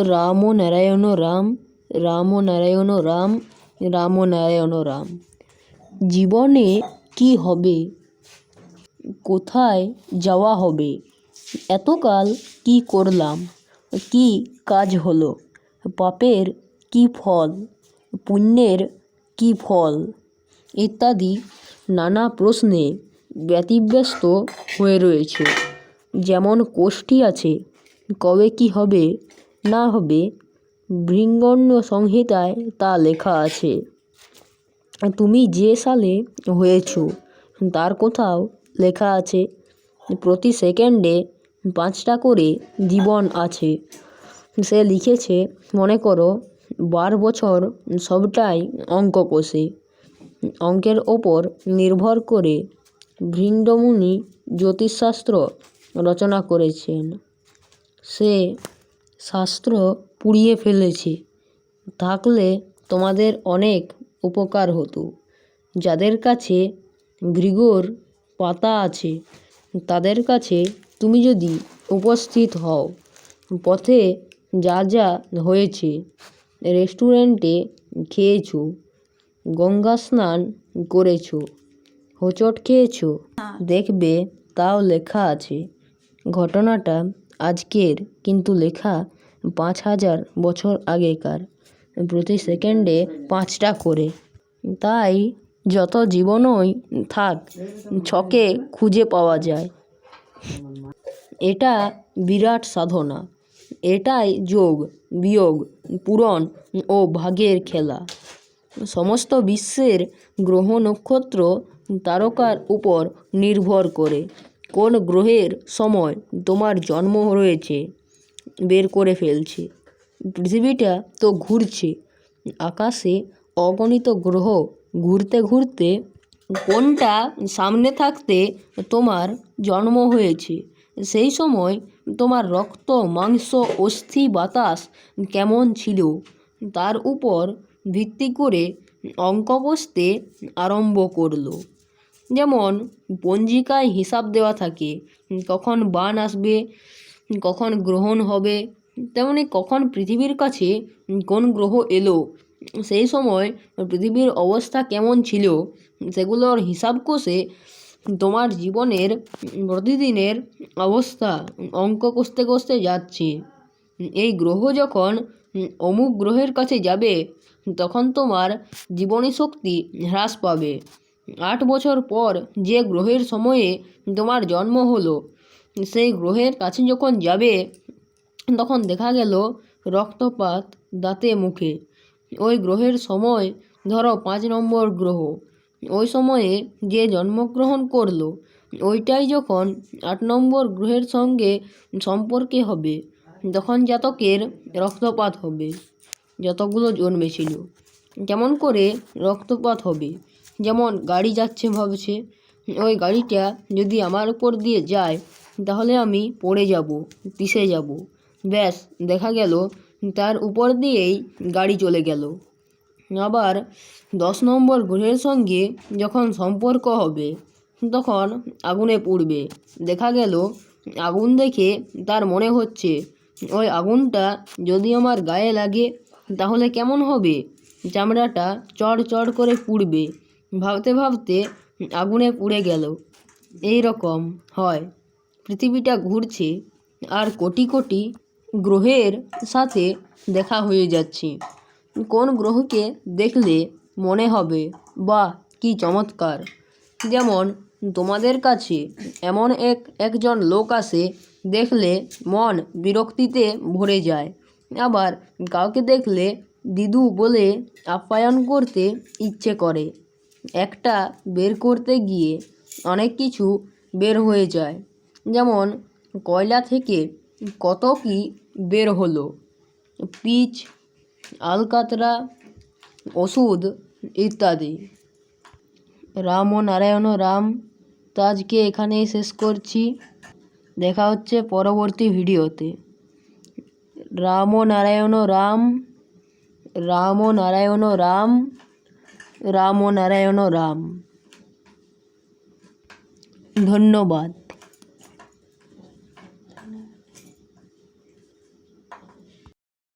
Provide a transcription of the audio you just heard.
রাম নারায়ণ রাম, রাম নারায়ণ রাম, রাম নারায়ণ রাম। জীবনে কি হবে, কোথায় যাওয়া হবে, এতকাল কি করলাম, কি কাজ হলো, পাপের কি ফল, পুণ্যের কি ফল ইত্যাদি নানা প্রশ্নে ব্যতিব্যস্ত হয়ে রয়েছে। যেমন কোষ্ঠী আছে, কবে কি হবে না হবে ভৃঙ্গণ্য সংহিতায় তা লেখা আছে। তুমি যে সালে হয়েছ তার কোথাও লেখা আছে। প্রতি সেকেন্ডে 5টা করে জীবন আছে। সে লিখেছে, মনে করো 12 বছর সবটাই অঙ্ক কষে। অঙ্কের ওপর নির্ভর করে ভৃণ্ডমুনি জ্যোতিষশাস্ত্র রচনা করেছেন। সে শাস্ত্র পুড়িয়ে ফেলেছে। থাকলে তোমাদের অনেক উপকার হতো। যাদের কাছে ভৃগুর পাতা আছে তাদের কাছে তুমি যদি উপস্থিত হও। পথে যা যা হয়েছে, রেস্টুরেন্টে খেয়েছ, গঙ্গা স্নান করেছ, হোঁচট খেয়েছ, দেখবে তাও লেখা আছে। ঘটনাটা আজকের, কিন্তু লেখা 5000 বছর আগেকার। প্রতি সেকেন্ডে 5টা করে। তাই যত জীবনই থাক ছকে খুঁজে পাওয়া যায়। এটা বিরাট সাধনা। এটাই যোগ বিয়োগ পূরণ ও ভাগের খেলা। সমস্ত বিশ্বের গ্রহ নক্ষত্র তারকার উপর নির্ভর করে কোন গ্রহের সময় তোমার জন্ম রয়েছে বের করে ফেলছে। পৃথিবীটা তো ঘুরছে, আকাশে অগণিত গ্রহ ঘুরতে ঘুরতে কোনটা সামনে থাকতে তোমার জন্ম হয়েছে, সেই সময় তোমার রক্ত মাংস অস্থি বাতাস কেমন ছিল তার উপর ভিত্তি করে অঙ্ক কষতে আরম্ভ করলো। যেমন পঞ্জিকায় হিসাব দেওয়া থাকে, কখন বান আসবে, কখন গ্রহণ হবে, তেমনি কখন পৃথিবীর কাছে কোন গ্রহ এলো, সেই সময় পৃথিবীর অবস্থা কেমন ছিল, সেগুলোর হিসাব কষে তোমার জীবনের প্রতিদিনের অবস্থা অঙ্ক কষতে কষতে যাচ্ছে। এই গ্রহ যখন অমুক গ্রহের কাছে যাবে তখন তোমার জীবনী শক্তি হ্রাস পাবে। 8 বছর পর যে গ্রহের সময়ে তোমার জন্ম হলো, সেই গ্রহের কাছে যখন যাবে তখন দেখা গেল রক্তপাত দাঁতে মুখে। ওই গ্রহের সময় ধরো 5 নম্বর গ্রহ, ওই সময়ে যে জন্মগ্রহণ করলো ওইটাই যখন 8 নম্বর গ্রহের সঙ্গে সম্পর্কে হবে তখন জাতকের রক্তপাত হবে। যতগুলো জন্মেছিল কেমন করে রক্তপাত হবে। যেমন গাড়ি যাচ্ছে ভাবছে, ওই গাড়িটা যদি আমার উপর দিয়ে যায় তাহলে আমি পড়ে যাব, পিষে যাব। ব্যাস, দেখা গেল তার উপর দিয়েই গাড়ি চলে গেল। আবার 10 নম্বর গ্রহের সঙ্গে যখন সম্পর্ক হবে তখন আগুনে পুড়বে। দেখা গেল আগুন দেখে তার মনে হচ্ছে ওই আগুনটা যদি আমার গায়ে লাগে তাহলে কেমন হবে, চামড়াটা চড় চড় করে পুড়বে। ভাবতে ভাবতে আগুনে পুড়ে গেল। এই রকম হয়। পৃথিবীটা ঘুরছে আর কোটি কোটি গ্রহের সাথে দেখা হয়ে যাচ্ছে। কোন গ্রহকে দেখলে মনে হবে বাহ কি চমৎকার। যেমন তোমাদের কাছে এমন একজন লোক আসে, দেখলে মন বিরক্তিতে ভরে যায়। আবার কাউকে দেখলে দিদু বলে আপ্যায়ন করতে ইচ্ছে করে। একটা বের করতে গিয়ে অনেক কিছু বের হয়ে যায়। যেমন কয়লা থেকে কত কি বের হলো, পিচ, আলকাতরা, ওষুধ ইত্যাদি। রাম ও নারায়ণ রাম। তো আজকে এখানেই শেষ করছি। দেখা হচ্ছে পরবর্তী ভিডিওতে। রাম ও নারায়ণ রাম, রাম ও নারায়ণ রাম, রাম ও নারায়ণ রাম। ধন্যবাদ।